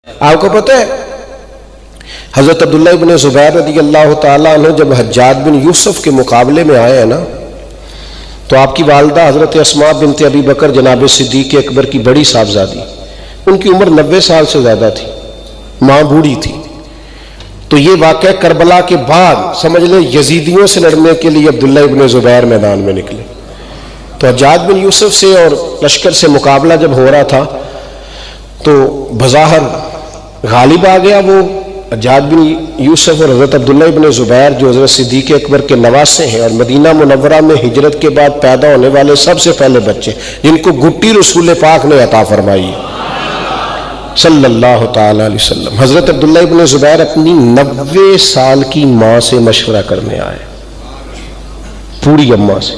آپ کو پتہ ہے حضرت عبداللہ ابن زبیر رضی اللہ تعالیٰ عنہ جب حجاج بن یوسف کے مقابلے میں آئے ہیں نا، تو آپ کی والدہ حضرت اسماء بنت ابی بکر جناب صدیق اکبر کی بڑی صاحبزادی، ان کی عمر 90 سال سے زیادہ تھی، ماں بوڑھی تھی۔ تو یہ واقعہ کربلا کے بعد سمجھ لیں یزیدیوں سے لڑنے کے لیے عبداللہ ابن زبیر میدان میں نکلے۔ تو حجاج بن یوسف سے اور لشکر سے مقابلہ جب ہو رہا تھا تو بظاہر غالب آ گیا وہ حجاج بن یوسف اور حضرت عبداللہ ابن زبیر جو حضرت صدیق اکبر کے نواسے ہیں اور مدینہ منورہ میں ہجرت کے بعد پیدا ہونے والے سب سے پہلے بچے، جن کو گٹی رسول پاک نے عطا فرمائی صلی اللہ تعالی علیہ وسلم۔ حضرت عبداللہ ابن زبیر اپنی 90 سال کی ماں سے مشورہ کرنے آئے، بوڑھی اماں سے۔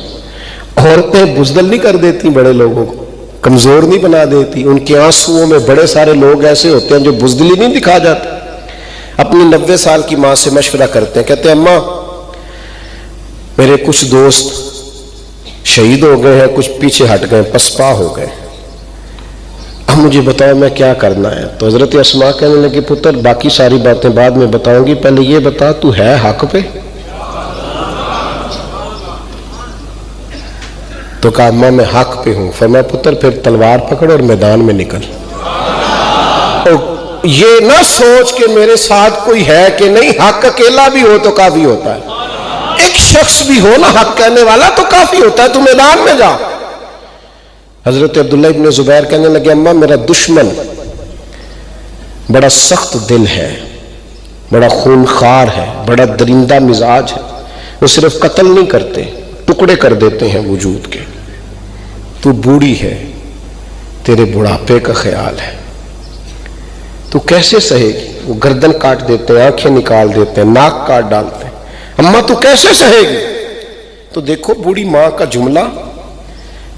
عورتیں بزدل نہیں کر دیتی بڑے لوگوں کو، کمزور نہیں بنا دیتی، ان کے آنسوؤں میں بڑے سارے لوگ ایسے ہوتے ہیں جو بزدلی نہیں دکھا جاتے۔ اپنی 90 سال کی ماں سے مشورہ کرتے ہیں، کہتے ہیں اماں میرے کچھ دوست شہید ہو گئے ہیں، کچھ پیچھے ہٹ گئے، پسپا ہو گئے، اب مجھے بتاؤ میں کیا کرنا ہے۔ تو حضرت اسماء کہنے لگے پتر باقی ساری باتیں بعد میں بتاؤں گی، پہلے یہ بتا تو ہے حق پہ؟ تو کہا اماں میں حق پہ ہوں۔ فرمایا پتر پھر تلوار پکڑ اور میدان میں نکل، یہ نہ سوچ کہ میرے ساتھ کوئی ہے کہ نہیں، حق اکیلا بھی ہو تو کافی ہوتا ہے، ایک شخص بھی ہو نا حق کہنے والا تو کافی ہوتا ہے، تو میدان میں جا۔ حضرت عبداللہ ابن زبیر کہنے لگے اماں میرا دشمن بڑا سخت دل ہے، بڑا خونخوار ہے، بڑا درندہ مزاج ہے، وہ صرف قتل نہیں کرتے، ٹکڑے کر دیتے ہیں وجود کے۔ تو بوڑھی ہے، تیرے بڑھاپے کا خیال ہے، تو کیسے سہے گی؟ وہ گردن کاٹ دیتے ہیں، آنکھیں نکال دیتے ہیں، ناک کاٹ ڈالتے ہیں، اماں تو کیسے سہے گی؟ تو دیکھو بوڑھی ماں کا جملہ،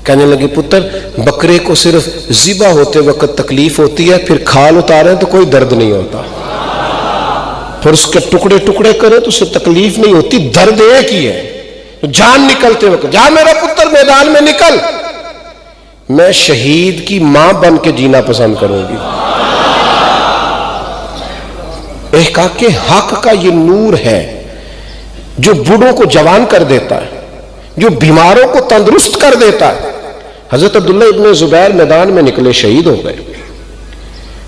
کہنے لگے پتر بکرے کو صرف ذبح ہوتے وقت تکلیف ہوتی ہے، پھر کھال اتاریں تو کوئی درد نہیں ہوتا، پھر اس کے ٹکڑے ٹکڑے کریں تو اسے تکلیف نہیں ہوتی، درد ایک ہی ہے۔ جان نکلتے وقت جا میرا پتر میدان میں نکل، میں شہید کی ماں بن کے جینا پسند کروں گی۔ احقاق حق کا یہ نور ہے جو بوڑھوں کو جوان کر دیتا ہے، جو بیماروں کو تندرست کر دیتا ہے۔ حضرت عبداللہ ابن زبیر میدان میں نکلے، شہید ہو گئے۔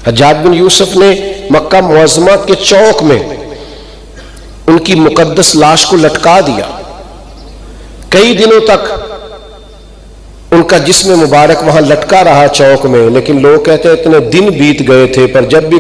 حجاج بن یوسف نے مکہ معظمہ کے چوک میں ان کی مقدس لاش کو لٹکا دیا، کئی دنوں تک ان کا جسم مبارک وہاں لٹکا رہا چوک میں، لیکن لوگ کہتے ہیں اتنے دن بیت گئے تھے پر جب بھی